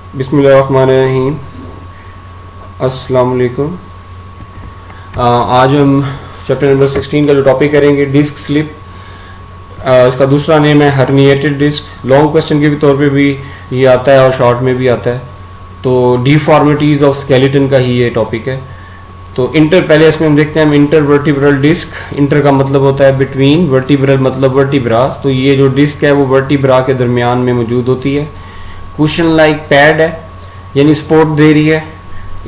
बिस्मिल्लाहिर्रहमानिर्रहीम। अस्सलाम वालेकुम। आज हम चैप्टर नंबर 16 का जो टॉपिक करेंगे डिस्क स्लिप। इसका दूसरा नेम है हर्निएटेड डिस्क। लॉन्ग क्वेश्चन के भी तौर पे भी ये आता है और शॉर्ट में भी आता है। तो डिफॉर्मिटीज़ ऑफ स्केलेटन का ही ये टॉपिक है। तो इंटर, पहले इसमें हम देखते हैं इंटर वर्टिब्रल डिस्क। इंटर का मतलब होता है बिटवीन, वर्टिब्रल मतलब वर्टिब्रास। तो ये जो डिस्क है वो वर्टिब्रा के दरमियान में मौजूद होती है। कुशन लाइक पैड है, यानी सपोर्ट दे रही है।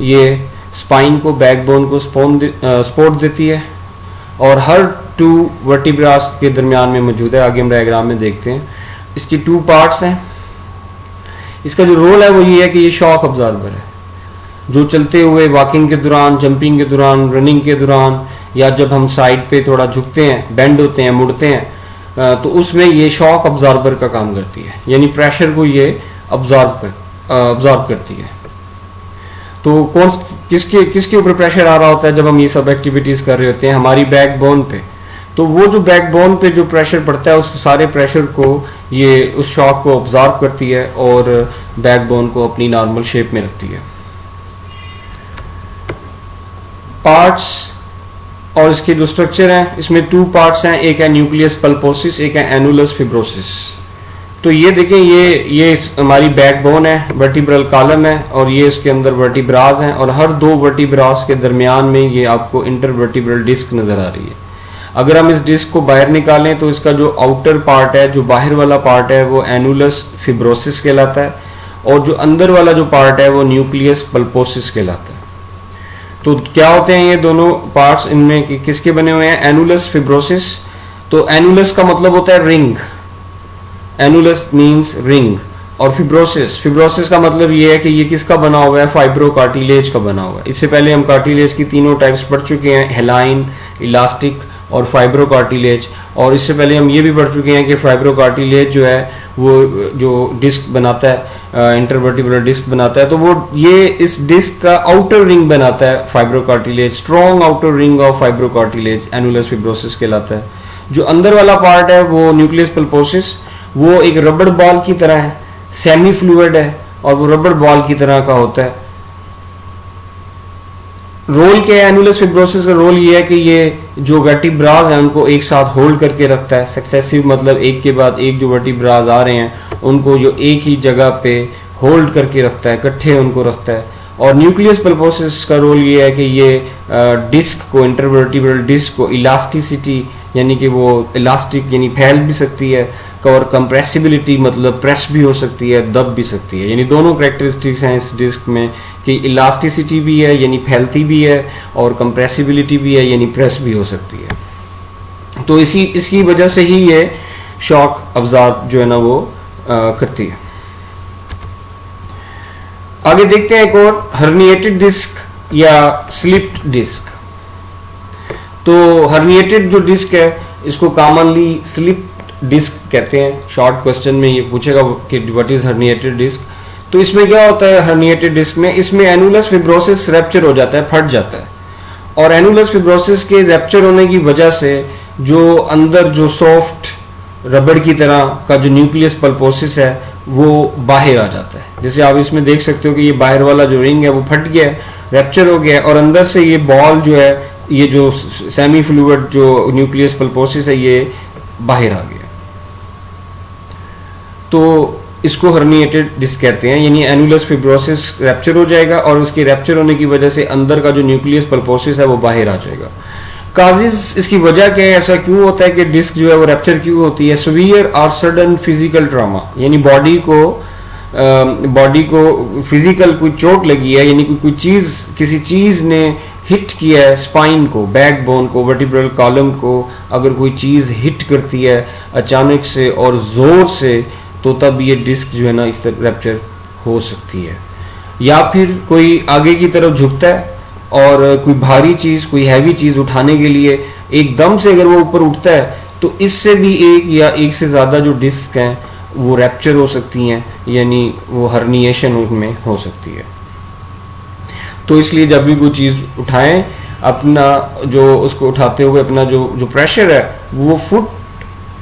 ये स्पाइन को, बैकबोन को सपोर्ट देती है और हर टू वर्टिब्रास के दरमियान में मौजूद है। आगे हम डायग्राम में देखते हैं। इसकी टू पार्ट्स हैं। इसका जो रोल है वो ये है कि ये शॉक अब्जॉर्बर है, जो चलते हुए वॉकिंग के दौरान, जंपिंग के दौरान, रनिंग के दौरान, या जब हम साइड पे थोड़ा झुकते हैं, बेंड होते हैं, मुड़ते हैं, तो उसमें ये शॉक अब्जॉर्बर का काम करती है, यानी प्रेशर को ये अब्जॉर्ब करती है। तो कौन किसके ऊपर प्रेशर आ रहा होता है जब हम ये सब एक्टिविटीज कर रहे होते हैं? हमारी बैकबोन पे। तो वो जो बैकबोन पे जो प्रेशर पड़ता है उस सारे प्रेशर को ये उस शॉक को अब्जॉर्ब करती है और बैकबोन को अपनी नॉर्मल शेप में रखती है। पार्ट्स और इसके जो स्ट्रक्चर हैं, इसमें टू पार्ट्स हैं। एक है न्यूक्लियस पल्पोसिस, एक है एनुलस फिब्रोसिस। तो ये देखें, ये हमारी बैकबोन है, वर्टिब्रल कॉलम है, और ये इसके अंदर वर्टिब्रास हैं, और हर दो वर्टिब्रास के दरमियान में ये आपको इंटरवर्टिब्रल डिस्क नज़र आ रही है। अगर हम इस डिस्क को बाहर निकालें तो इसका जो आउटर पार्ट है, जो बाहर वाला पार्ट है, वो एनुलस फिब्रोसिस कहलाता है, और जो अंदर वाला जो पार्ट है वो न्यूक्लियस पल्पोसिस कहलाता है। तो क्या होते हैं ये दोनों पार्ट्स? इनमें किसके बने हुए हैं? Annulus fibrosis. तो एनुलस का मतलब होता है रिंग, एनुलस मींस रिंग, और फिब्रोसिस का मतलब ये है कि ये किसका बना हुआ है? फाइब्रो कार्टिलेज का बना हुआ है। इससे पहले हम कार्टिलेज की तीनों टाइप्स पढ़ चुके हैं, हेलाइन, इलास्टिक और फाइब्रो कार्टिलेज। और इससे पहले हम ये भी पढ़ चुके हैं कि फाइब्रो कार्टिलेज जो है वो जो डिस्क बनाता है, इंटरवर्टिब्रल डिस्क बनाता है, तो वो ये इस डिस्क का आउटर रिंग बनाता है fibro cartilage. Strong outer ring of fibro cartilage annulus fibrosis कहलाता है। जो अंदर वाला पार्ट है वो न्यूक्लियस पल्पोसिस, वो एक रबड़ बॉल की तरह है, सेमी फ्लूइड है, और वो रबड़ बॉल की तरह का होता है। रोल क्या है एनुलस फिब्रोसिस का? रोल ये है कि ये जो वर्टिब्रास हैं उनको एक साथ होल्ड करके रखता है। सक्सेसिव मतलब एक के बाद एक जो वर्टिब्रास आ रहे हैं उनको जो एक ही जगह पे होल्ड करके रखता है, इकट्ठे उनको रखता है। और न्यूक्लियस पल्पोसिस का रोल ये है कि ये डिस्क को, इंटरवर्टिब्रल डिस्क को इलास्टिसिटी, यानी कि वो इलास्टिक यानी फैल भी सकती है, और कंप्रेसिबिलिटी मतलब प्रेस भी हो सकती है, दब भी सकती है। यानी दोनों कैरेक्टरिस्टिक्स हैं इस डिस्क में कि इलास्टिसिटी भी है यानी फैलती भी है, और कंप्रेसिबिलिटी भी है यानी प्रेस भी हो सकती है। तो इसकी वजह से ही ये शॉक अब्जॉर्ब जो है ना वो करती है। आगे देखते हैं एक और, हर्निएटेड डिस्क या स्लिप्ड डिस्क। तो हर्निएटेड जो डिस्क है इसको कॉमनली स्लिप्ड डिस्क कहते हैं। शॉर्ट क्वेश्चन में ये पूछेगा कि व्हाट इज हर्निएटेड डिस्क। तो इसमें क्या होता है हर्निएटेड डिस्क में? इसमें एनुलस फिब्रोसिस रैप्चर हो जाता है, फट जाता है, और एनुलस फिब्रोसिस के रैप्चर होने की वजह से जो अंदर जो सॉफ्ट रबड़ की तरह का जो न्यूक्लियस पल्पोसिस है वो बाहर आ जाता है। जैसे आप इसमें देख सकते हो कि ये बाहर वाला जो रिंग है वो फट गया है, रैप्चर हो गया है, और अंदर से ये बॉल जो है, ये जो सेमी फ्लूइड जो न्यूक्लियस पल्पोसिस है, ये बाहर आ गया। तो इसको हर्निएटेड डिस्क कहते हैं, यानी एनुलस फिब्रोसिस रैप्चर हो जाएगा, और उसके रैप्चर होने की वजह से अंदर का जो न्यूक्लियस पल्पोसिस है वो बाहर आ जाएगा। काजेस, इसकी वजह क्या है, ऐसा क्यों होता है कि डिस्क जो है वो रैप्चर क्यों होती है? सीवियर और सडन फिजिकल ट्रॉमा, यानी बॉडी को फिजिकल कोई चोट लगी है, यानी कोई चीज़, किसी चीज़ ने हिट किया है स्पाइन को, बैकबोन को, वर्टिब्रल कॉलम को। अगर कोई चीज़ हिट करती है अचानक से और ज़ोर से, तो तब ये डिस्क जो है ना इस तरह रैप्चर हो सकती है। या फिर कोई आगे की तरफ झुकता है और कोई भारी चीज़, कोई हैवी चीज़ उठाने के लिए एकदम से अगर वो ऊपर उठता है, तो इससे भी एक या एक से ज़्यादा जो डिस्क हैं वो रैप्चर हो सकती हैं, यानी वो हर्निएशन उनमें हो सकती है। तो इसलिए जब भी कोई चीज़ उठाएं, अपना जो उसको उठाते हुए अपना जो प्रेशर है वो फुट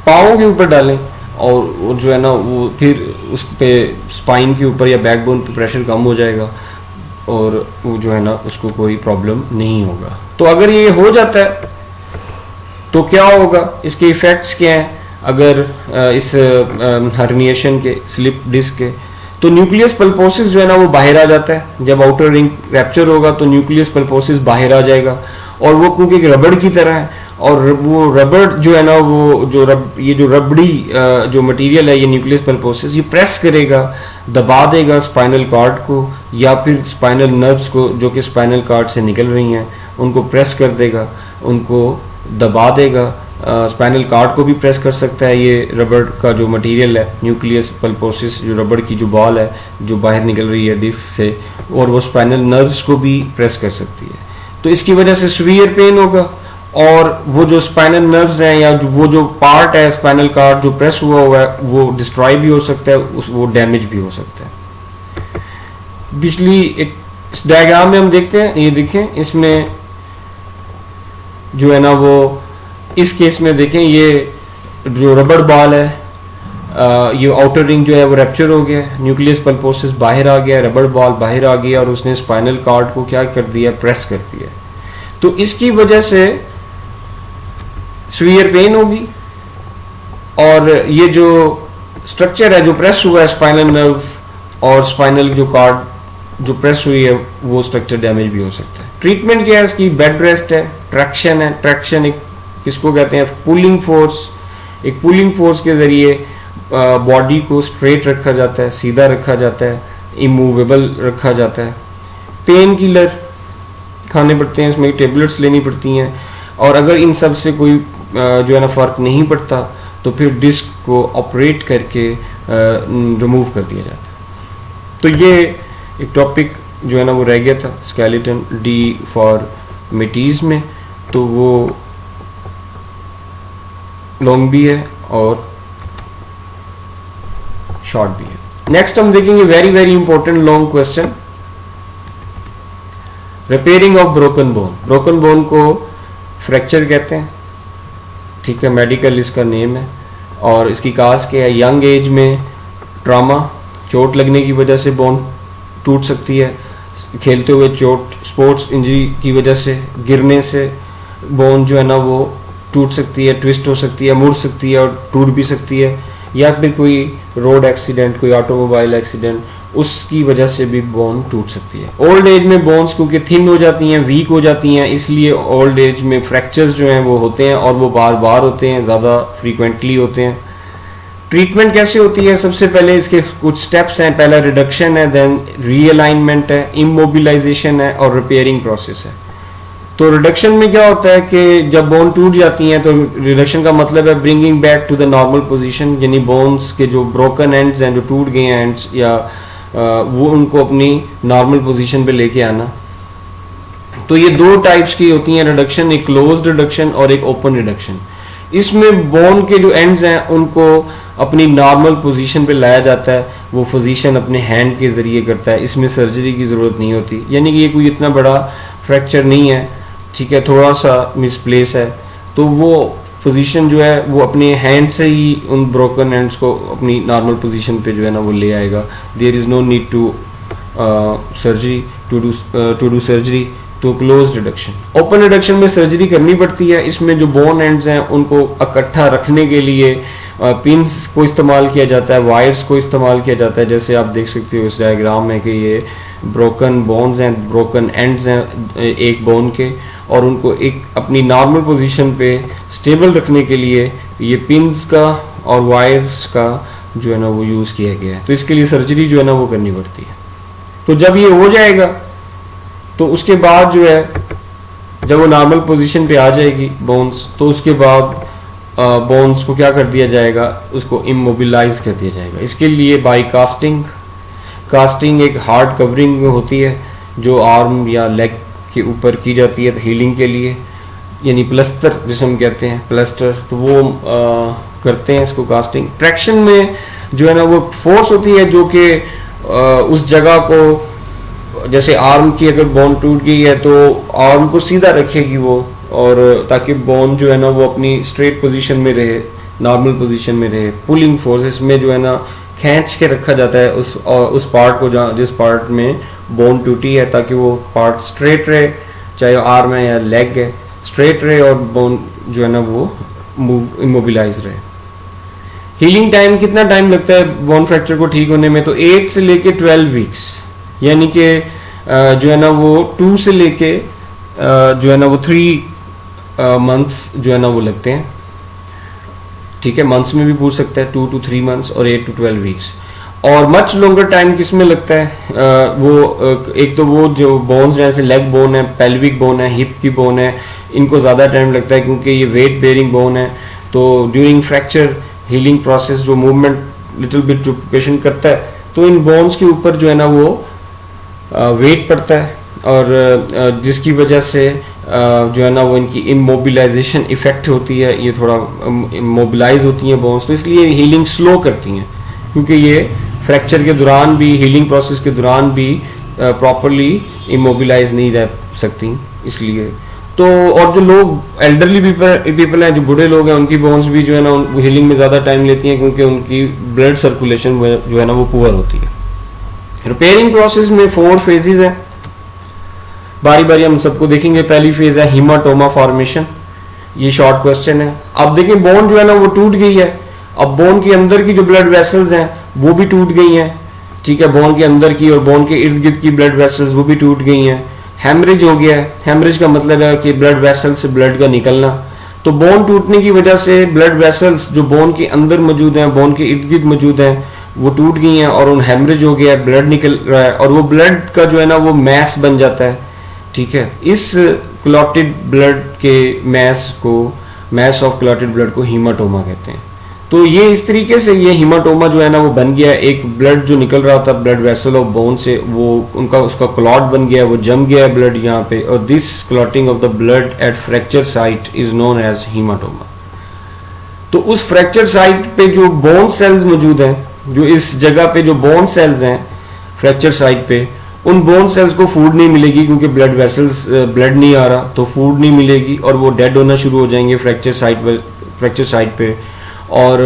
पाँव के ऊपर डालें, और वो जो है ना वो फिर उस पे स्पाइन के ऊपर या बैकबोन पे प्रेशर कम हो जाएगा और वो जो है ना उसको कोई प्रॉब्लम नहीं होगा। तो अगर ये हो जाता है तो क्या होगा, इसके इफ़ेक्ट्स क्या हैं अगर इस हर्निएशन के, स्लिप डिस्क के, तो न्यूक्लियस पल्पोसिस जो है ना वो बाहर आ जाता है। जब आउटर रिंग रैप्चर होगा तो न्यूक्लियस पल्पोसिस बाहर आ जाएगा और वो क्योंकि एक रबड़ की तरह है और वो रबड़ जो है ना वो जो ये जो रबड़ी जो मटेरियल है ये न्यूक्लियस पल्पोसिस ये प्रेस करेगा, दबा देगा स्पाइनल कॉर्ड को या फिर स्पाइनल नर्व्स को जो कि स्पाइनल कॉर्ड से निकल रही हैं उनको प्रेस कर देगा, उनको दबा देगा। स्पाइनल कॉर्ड को भी प्रेस कर सकता है ये रबड़ का जो मटेरियल है, न्यूक्लियस पल्पोसिस जो रबड़ की जो बॉल है जो बाहर निकल रही है डिस्क से, और वो स्पाइनल नर्व्स को भी प्रेस कर सकती है। तो इसकी वजह से सीवियर पेन होगा और वो जो स्पाइनल नर्व्स हैं या वो जो पार्ट है स्पाइनल कॉर्ड जो प्रेस हुआ है वो डिस्ट्रॉय भी हो सकता है, वो डैमेज भी हो सकता है। पिछली एक इस डायग्राम में हम देखते हैं, ये देखें इसमें जो है ना वो इस केस में देखें ये जो रबड़ बॉल है ये आउटर रिंग जो है वो रैप्चर हो गया, न्यूक्लियस पल्पोसिस बाहर आ गया, रबड़ बॉल बाहर आ गया और उसने स्पाइनल कॉर्ड को क्या कर दिया, प्रेस कर दिया। तो इसकी वजह से सीवियर पेन होगी और ये जो स्ट्रक्चर है जो प्रेस हुआ है स्पाइनल नर्व और स्पाइनल जो कॉर्ड जो प्रेस हुई है वो स्ट्रक्चर डैमेज भी हो सकता है। ट्रीटमेंट क्या है इसकी, बेड रेस्ट है, ट्रैक्शन है। ट्रैक्शन एक किसको कहते हैं, पुलिंग फोर्स। एक पुलिंग फोर्स के जरिए बॉडी को स्ट्रेट रखा जाता है, सीधा रखा जाता है, इमूवेबल रखा जाता है। पेन किलर खाने पड़ते हैं, इसमें टेबलेट्स लेनी पड़ती हैं और अगर इन सब से कोई जो है ना फ़र्क नहीं पड़ता तो फिर डिस्क को ऑपरेट करके रिमूव कर दिया जाता है। तो ये एक टॉपिक जो है ना वो रह गया था स्केलेटन डिफॉर्मिटीज़ में, तो वो लॉन्ग भी है और शॉर्ट भी है। नेक्स्ट हम देखेंगे very very important long question, repairing of broken bone. Broken bone को फ्रैक्चर कहते हैं, ठीक है, मेडिकल इसका नेम है और इसकी काज क्या है, यंग एज में ट्रॉमा, चोट लगने की वजह से बोन टूट सकती है, खेलते हुए चोट, स्पोर्ट्स इंजरी की वजह से, गिरने से बोन जो है ना वो टूट सकती है, ट्विस्ट हो सकती है, मुड़ सकती है और टूट भी सकती है, या फिर कोई रोड एक्सीडेंट, कोई ऑटोमोबाइल एक्सीडेंट, उसकी वजह से भी बोन टूट सकती है। ओल्ड एज में बोन्स क्योंकि थिन हो जाती हैं, वीक हो जाती हैं, इसलिए ओल्ड एज में फ्रैक्चर्स जो हैं वो होते हैं और वो बार बार होते हैं, ज़्यादा फ्रीक्वेंटली होते हैं। ट्रीटमेंट कैसे होती है, सबसे पहले इसके कुछ स्टेप्स हैं। पहला रिडक्शन है, देन रीअलाइनमेंट है, इमोबिलाइजेशन है और रिपेयरिंग प्रोसेस है। तो रिडक्शन में क्या होता है कि जब बोन टूट जाती हैं तो रिडक्शन का मतलब है bringing back to the normal position, यानी बोन्स के जो ब्रोकन एंड्स हैं, जो टूट गए एंड्स या वो उनको अपनी नॉर्मल पोजीशन पे लेके आना। तो ये दो टाइप्स की होती हैं रिडक्शन, एक क्लोज्ड रिडक्शन और एक ओपन रिडक्शन। इसमें बोन के जो एंड्स हैं उनको अपनी नॉर्मल पोजीशन पे लाया जाता है, वो फिजिशियन अपने हैंड के ज़रिए करता है, इसमें सर्जरी की ज़रूरत नहीं होती। यानी कि ये कोई इतना बड़ा फ्रैक्चर नहीं है, ठीक है, थोड़ा सा मिसप्लेस है, तो वो पोजीशन जो है वो अपने हैंड से ही उन ब्रोकन एंड्स को अपनी नॉर्मल पोजीशन पे जो है ना वो ले आएगा। There is no need to surgery to do surgery. तो क्लोज रिडक्शन। ओपन रिडक्शन में सर्जरी करनी पड़ती है, इसमें जो बोन एंड्स हैं उनको इकट्ठा रखने के लिए पिंस को इस्तेमाल किया जाता है, वायर्स को इस्तेमाल किया जाता है। जैसे आप देख सकते हो इस डायग्राम में कि ये ब्रोकन बोन्स हैं, ब्रोकन एंड्स हैं एक बोन के, और उनको एक अपनी नॉर्मल पोजीशन पे स्टेबल रखने के लिए ये पिंस का और वायर्स का जो है ना वो यूज़ किया गया है। तो इसके लिए सर्जरी जो है ना वो करनी पड़ती है। तो जब ये हो जाएगा तो उसके बाद जो है जब वो नॉर्मल पोजीशन पे आ जाएगी बोन्स, तो उसके बाद बोन्स को क्या कर दिया जाएगा, उसको इमोबिलाइज कर दिया जाएगा। इसके लिए बाय कास्टिंग, कास्टिंग एक हार्ड कवरिंग होती है जो आर्म या लेग के ऊपर की जाती है हीलिंग के लिए, यानी प्लस्तर जिसे हम कहते हैं प्लस्टर, तो वो करते हैं इसको कास्टिंग। ट्रैक्शन में जो है ना वो फोर्स होती है जो कि उस जगह को, जैसे आर्म की अगर बोन टूट गई है तो आर्म को सीधा रखेगी वो, और ताकि बोन जो है ना वो अपनी स्ट्रेट पोजीशन में रहे, नॉर्मल पोजीशन में रहे। पुलिंग फोर्स, इसमें जो है ना खींच के रखा जाता है उस पार्ट को जहाँ जिस पार्ट में बोन टूटी है, ताकि वो पार्ट स्ट्रेट रहे, चाहे आर्म है या लेग है, स्ट्रेट रहे और बोन जो है ना वो इमोबिलाइज रहे। हीलिंग टाइम कितना टाइम लगता है बोन फ्रैक्चर को ठीक होने में? तो 8 से लेके 12 वीक्स, यानी कि जो है ना वो 2 से लेके जो है ना वो 3 मंथ्स जो है ना वो लगते हैं। ठीक है, मंथ्स में भी पूछ सकता है, 2 to 3 मंथ्स और 8 to 12 वीक्स। और मच लॉन्गर टाइम किस में लगता है? एक तो वो जो बोन्स जैसे लेग बोन है, पेल्विक बोन है, हिप की बोन है, इनको ज़्यादा टाइम लगता है क्योंकि ये वेट बेयरिंग बोन है। तो ड्यूरिंग फ्रैक्चर हीलिंग प्रोसेस जो मूवमेंट लिटिल बिट जो पेशेंट करता है, तो इन बोन्स के ऊपर जो है ना वो वेट पड़ता है, और जिसकी वजह से जो है ना वो इनकी इमोबिलाइजेशन इफेक्ट होती है, ये थोड़ा मोबिलाइज होती हैं बोन्स, तो इसलिए हीलिंग स्लो करती हैं, क्योंकि ये फ्रैक्चर के दौरान भी, हीलिंग प्रोसेस के दौरान भी प्रॉपरली इमोबिलाइज नहीं रह सकती। इसलिए तो और जो लोग एल्डरली पीपल हैं, जो बूढ़े लोग हैं, उनकी बोन्स भी जो है ना हीलिंग में ज़्यादा टाइम लेती हैं, क्योंकि उनकी ब्लड सर्कुलेशन जो है ना वो पुअर होती है। रिपेयरिंग प्रोसेस में 4 फेजेस हैं, बारी बारी हम सबको देखेंगे। पहली फेज है हीमाटोमा फॉर्मेशन, ये शॉर्ट क्वेश्चन है। अब देखिए बोन जो है ना वो टूट गई है, अब बोन के अंदर की जो ब्लड वेसल्स हैं वो भी टूट गई हैं। ठीक है, बोन के अंदर की और बोन के इर्द गिर्द की ब्लड वेसल्स वो भी टूट गई हैं। हेमरेज हो गया है, हेमरेज का मतलब है कि ब्लड वेसल से ब्लड का निकलना। तो बोन टूटने की वजह से ब्लड वेसल्स जो बोन के अंदर मौजूद हैं, बोन के इर्द गिर्द मौजूद हैं, वो टूट गई हैं और उन हेमरेज हो गया है, ब्लड निकल रहा है, और वो ब्लड का जो है ना वो मैस बन जाता है। ठीक है, इस क्लॉटेड ब्लड के मैस ऑफ क्लॉटेड ब्लड को हीमाटोमा कहते हैं। तो ये इस तरीके से ये हीमाटोमा जो है ना वो बन गया है। एक ब्लड जो निकल रहा था ब्लड वेसल ऑफ बोन से, वो उसका क्लॉट बन गया है, वो जम गया है ब्लड यहाँ पे, और this clotting of the blood at fracture site is known as haematoma. तो उस फ्रैक्चर साइट पे जो बोन सेल्स मौजूद हैं, जो इस जगह पे जो बोन सेल्स हैं फ्रैक्चर साइट पे, उन बोन सेल्स को फूड नहीं मिलेगी, क्योंकि ब्लड वेसल्स ब्लड नहीं आ रहा, तो फूड नहीं मिलेगी और वो डेड होना शुरू हो जाएंगे फ्रैक्चर साइट पे, और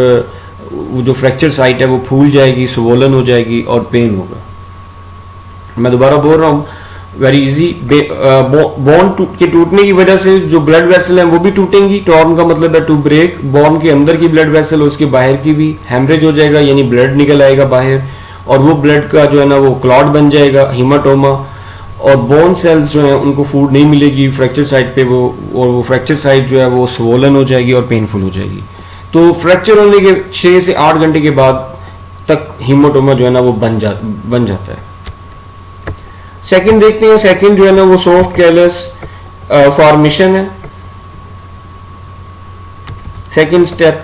वो जो फ्रैक्चर साइट है वो फूल जाएगी, स्वोलन हो जाएगी और पेन होगा। मैं दोबारा बोल रहा हूँ, वेरी इजी। बोन के टूटने की वजह से जो ब्लड वेसल हैं वो भी टूटेंगी। टॉर्न का मतलब है टू ब्रेक। बोन के अंदर की ब्लड वेसल, उसके बाहर की भी हेमरेज हो जाएगा, यानी ब्लड निकल आएगा बाहर, और वो ब्लड का जो है ना वो क्लॉट बन जाएगा, हीमाटोमा। और बोन सेल्स जो हैं उनको फूड नहीं मिलेगी फ्रैक्चर साइट पे, और वो फ्रैक्चर साइट जो है वो स्वोलन हो जाएगी और पेनफुल हो जाएगी। तो फ्रैक्चर होने के 6 से 8 घंटे के बाद तक हीमाटोमा जो है ना वो बन जाता है। सेकंड देखते हैं। सेकंड जो है ना वो सॉफ्ट कैलस फॉर्मेशन है। Second step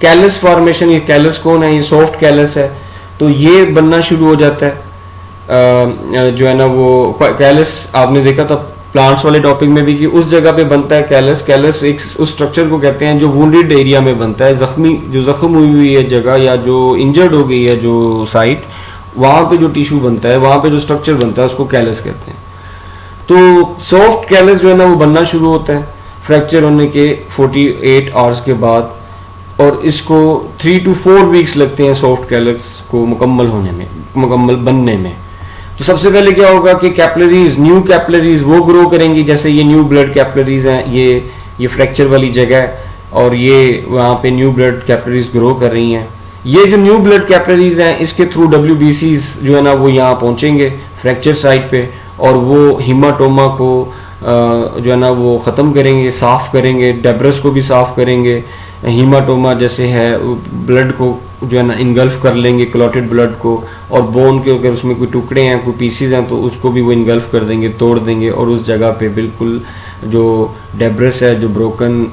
callus formation. ये कैलस कौन है? ये सॉफ्ट कैलस है। तो ये बनना शुरू हो जाता है जो है ना वो कैलस, आपने देखा था प्लांट्स वाले टॉपिक में भी कि उस जगह पे बनता है कैलस। कैलस एक उस स्ट्रक्चर को कहते हैं जो वुंडेड एरिया में बनता है, जख्म हुई है जगह, या जो इंजर्ड हो गई है जो साइट, वहाँ पे जो टिश्यू बनता है, वहाँ पे जो स्ट्रक्चर बनता है उसको कैलस कहते हैं। तो सॉफ्ट कैलस जो है ना वो बनना शुरू होता है फ्रैक्चर होने के 48 आवर्स के बाद, और इसको 3 to 4 वीक्स लगते हैं सॉफ्ट कैलस को मुकम्मल बनने में। तो सबसे पहले क्या होगा कि कैपिलरीज, न्यू कैपिलरीज वो ग्रो करेंगी। जैसे ये न्यू ब्लड कैपिलरीज हैं, ये फ्रैक्चर वाली जगह है, और ये वहाँ पे न्यू ब्लड कैपिलरीज ग्रो कर रही हैं। ये जो न्यू ब्लड कैपिलरीज हैं इसके थ्रू WBCs जो है ना वो यहाँ पहुँचेंगे फ्रैक्चर साइट पे, और वो हीमाटोमा को जो है ना वो ख़त्म करेंगे, साफ़ करेंगे, डेब्रस को भी साफ़ करेंगे। हीमाटोमा जैसे है ब्लड को जो है ना इनगल्फ कर लेंगे, क्लॉटेड ब्लड को, और बोन के अगर उसमें कोई टुकड़े हैं, कोई पीसीज हैं, तो उसको भी वो इनगल्फ कर देंगे, तोड़ देंगे, और उस जगह पे बिल्कुल जो डेब्रस है, जो ब्रोकन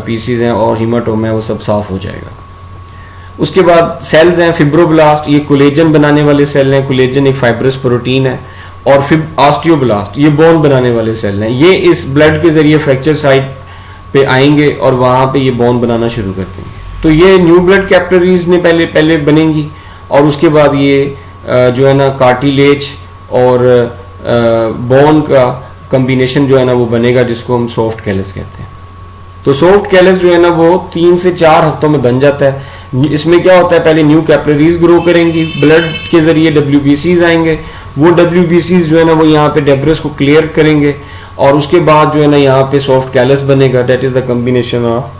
पीसीज हैं और हीमाटोमा है, वो सब साफ़ हो जाएगा। उसके बाद सेल्स हैं फिब्रोब्लास्ट, ये कोलेजन बनाने वाले सेल हैं। कोलेजन एक फाइब्रस प्रोटीन है। और ऑस्टियोब्लास्ट, ये बोन बनाने वाले सेल हैं। ये इस ब्लड के जरिए फ्रैक्चर साइट पे आएंगे और वहाँ पे ये बोन बनाना शुरू कर देंगे। तो ये न्यू ब्लड कैपिलरीज ने पहले बनेंगी, और उसके बाद ये जो है ना कार्टिलेज और बोन का कॉम्बिनेशन जो है ना वो बनेगा, जिसको हम सॉफ्ट कैलस कहते हैं। तो सॉफ्ट कैलस जो है ना वो 3 से 4 हफ्तों में बन जाता है। इसमें क्या होता है, पहले न्यू कैपिलरीज ग्रो करेंगी, ब्लड के जरिए WBCs आएंगे, वो WBCs जो है ना वो यहाँ पे डेब्रिस को क्लियर करेंगे और उसके बाद जो है ना यहाँ पे सॉफ्ट कैलस बनेगा। That is the combination of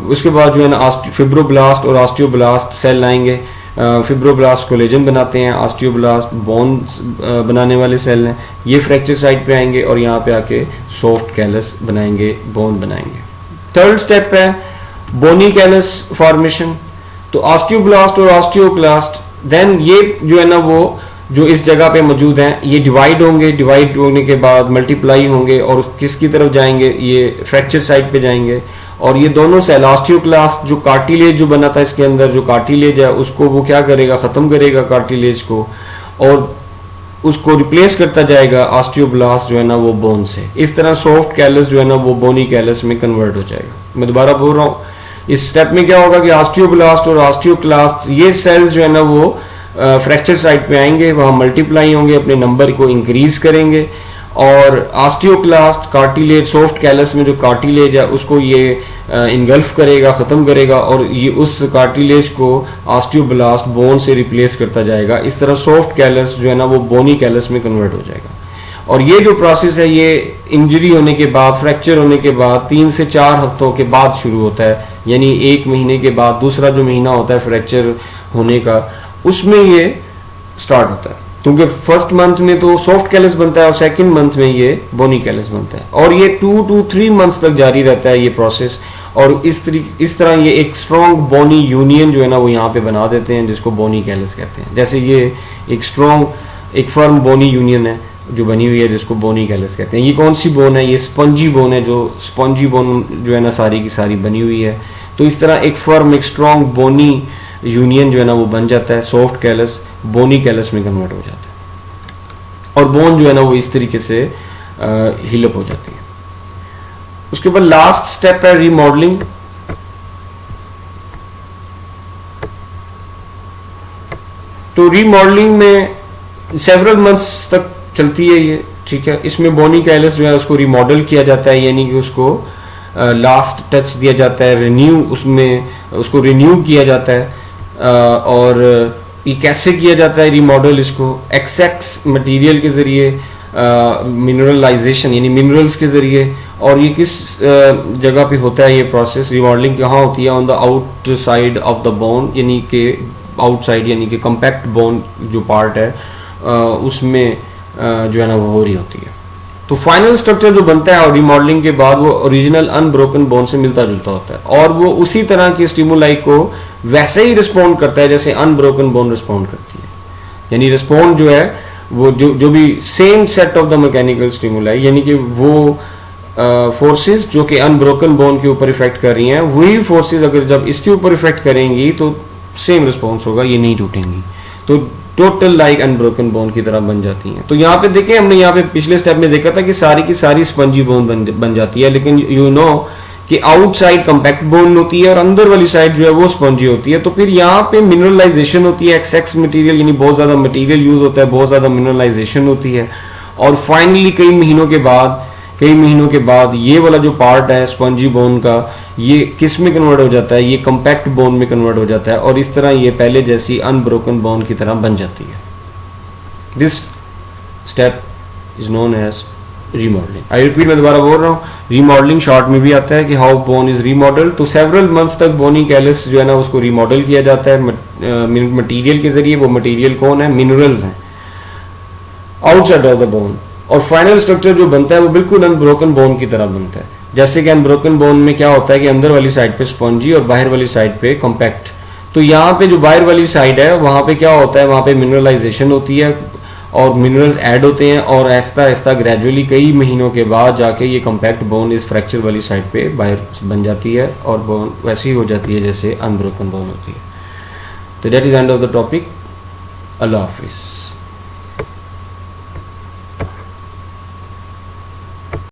उसके बाद जो है ना फिब्रोब्लास्ट और ऑस्टियोब्लास्ट सेल आएंगे। फिब्रोब्लास्ट कोलेजन बनाते हैं, ऑस्टियोब्लास्ट बोन्स बनाने वाले सेल हैं, ये फ्रैक्चर साइट पे आएंगे और यहाँ पे आके सॉफ्ट कैलस बनाएंगे, बोन बनाएंगे। थर्ड स्टेप है बोनी कैलस फॉर्मेशन। तो ऑस्टियोब्लास्ट और ऑस्टियोक्लास्ट देन ये जो है ना वो जो इस जगह पे मौजूद हैं ये डिवाइड होंगे, डिवाइड होने के बाद मल्टीप्लाई होंगे और किसकी तरफ जाएंगे, ये फ्रैक्चर साइट पे जाएंगे। और ये दोनों सेल ऑस्टियोक्लास्ट जो कार्टिलेज जो बना था इसके अंदर, जो कार्टिलेज है उसको वो क्या करेगा, ख़त्म करेगा कार्टिलेज को और उसको रिप्लेस करता जाएगा ऑस्टियोब्लास्ट जो है ना वो बोन से। इस तरह सॉफ्ट कैलस जो है ना वो बोनी कैलस में कन्वर्ट हो जाएगा। मैं दोबारा बोल रहा हूँ, इस स्टेप में क्या होगा कि ऑस्टियोब्लास्ट और ऑस्टियोक्लास्ट ये सेल्स जो है ना वो फ्रैक्चर साइट पे आएंगे, वहाँ मल्टीप्लाई होंगे, अपने नंबर को इंक्रीज करेंगे और ऑस्टियोक्लास्ट कार्टिलेज सॉफ्ट कैलस में जो कार्टिलेज है उसको ये इनगल्फ करेगा, ख़त्म करेगा और ये उस कार्टिलेज को ऑस्टियोब्लास्ट बोन से रिप्लेस करता जाएगा। इस तरह सॉफ्ट कैलस जो है ना वो बोनी कैलस में कन्वर्ट हो जाएगा। और ये जो प्रोसेस है ये इंजरी होने के बाद, फ्रैक्चर होने के बाद 3 से 4 हफ्तों के बाद शुरू होता है, यानी 1 महीने के बाद दूसरा जो महीना होता है फ्रैक्चर होने का उसमें ये स्टार्ट होता है। क्योंकि फर्स्ट मंथ में तो सॉफ्ट कैलस बनता है और सेकंड मंथ में ये बोनी कैलस बनता है और ये 2 to 3 मंथ्स तक जारी रहता है ये प्रोसेस। और इस तरह ये एक स्ट्रॉन्ग बोनी यूनियन जो है ना वो यहाँ पे बना देते हैं जिसको बोनी कैलस कहते हैं। जैसे ये एक स्ट्रॉन्ग एक फर्म बोनी यूनियन है जो बनी हुई है जिसको बोनी कैलस कहते हैं। ये कौन सी बोन है, ये स्पंजी बोन है, जो स्पंजी बोन जो है ना सारी की सारी बनी हुई है। तो इस तरह एक फर्म एक स्ट्रॉन्ग बोनी यूनियन जो है ना वो बन जाता है, सॉफ्ट कैलस बोनी कैलस में कन्वर्ट हो जाता है और बोन जो है ना वो इस तरीके से हील अप हो जाती है। उसके बाद लास्ट स्टेप है रीमॉडलिंग। तो रीमॉडलिंग में सेवरल मंथ्स तक चलती है ये, ठीक है। इसमें बोनी कैलस जो है उसको रिमॉडल किया जाता है, यानी कि उसको लास्ट टच दिया जाता है, रिन्यू उसमें उसको रिन्यू किया जाता है। और ये कैसे किया जाता है रिमॉडल, इसको एक्सएक्स मटेरियल के ज़रिए, मिनरलाइजेशन यानी मिनरल्स के ज़रिए। और ये किस जगह पे होता है ये प्रोसेस, रिमॉडलिंग कहाँ होती है, on the out side of the bone, यानी कि आउटसाइड यानी कि कम्पैक्ट बोन जो पार्ट है उसमें जो है ना वो हो रही होती है। तो फाइनल स्ट्रक्चर जो बनता है रिमॉडलिंग के बाद वो ओरिजिनल अनब्रोकन बोन से मिलता जुलता होता है और वो उसी तरह की स्टिमुलाई को वैसे ही रिस्पॉन्ड करता है जैसे अनब्रोकन बोन रिस्पॉन्ड करती है। यानी रिस्पॉन्ड जो है वो जो भी same set of the mechanical stimuli, यानी कि वो फोर्सेस जो कि अनब्रोकन बोन के ऊपर इफेक्ट कर रही हैं वही फोर्सेस अगर जब इसके ऊपर इफेक्ट करेंगी तो सेम रिस्पॉन्स होगा, ये नहीं टूटेंगी। तो टोटल लाइक अनब्रोकन बोन की तरह बन जाती हैं। तो यहाँ पे देखें, हमने यहाँ पे पिछले स्टेप में देखा था कि सारी की सारी स्पंजी बोन बन जाती है, लेकिन यू नो कि आउटसाइड कम्पैक्ट बोन होती है और अंदर वाली साइड जो है वो स्पंजी होती है। तो फिर यहाँ पे मिनरलाइजेशन होती है, एक्सेस मटेरियल यानी बहुत ज़्यादा मटेरियल यूज होता है, बहुत ज़्यादा मिनरलाइजेशन होती है और फाइनली कई महीनों के बाद ये वाला जो पार्ट है स्पंजी बोन का ये किस में कन्वर्ट हो जाता है, ये कम्पैक्ट बोन में कन्वर्ट हो जाता है और इस तरह ये पहले जैसी अनब्रोकन बोन की तरह बन जाती है। This step is known as remodelling. I repeat, मैं दोबारा बोल रहा हूँ, रीमॉडलिंग शॉर्ट में भी आता है कि हाउ बोन इज रीमॉडल। तो सेवरल मंथ्स तक बोनी कैलस जो है ना उसको रीमॉडल किया जाता है मटेरियल के जरिए। वो मटेरियल कौन है, मिनरल्स हैं आउटसाइड ऑफ द बोन। और फाइनल स्ट्रक्चर जो बनता है वो बिल्कुल अनब्रोकन बोन की तरह बनता है। जैसे कि अनब्रोकन बोन में क्या होता है कि अंदर वाली साइड पे स्पंजी और बाहर वाली साइड पे कॉम्पैक्ट। तो यहाँ पे जो बाहर वाली साइड है वहाँ पे क्या होता है, वहाँ पे मिनरलाइजेशन होती है और मिनरल्स ऐड होते हैं और ऐसा ऐसा ग्रेजुअली कई महीनों के बाद जाके ये कॉम्पैक्ट बोन इस फ्रैक्चर वाली साइड पे बाहर बन जाती है और बोन वैसी हो जाती है जैसे अनब्रोकन बोन होती है। तो that is end of the topic. अल्लाह हाफिज़।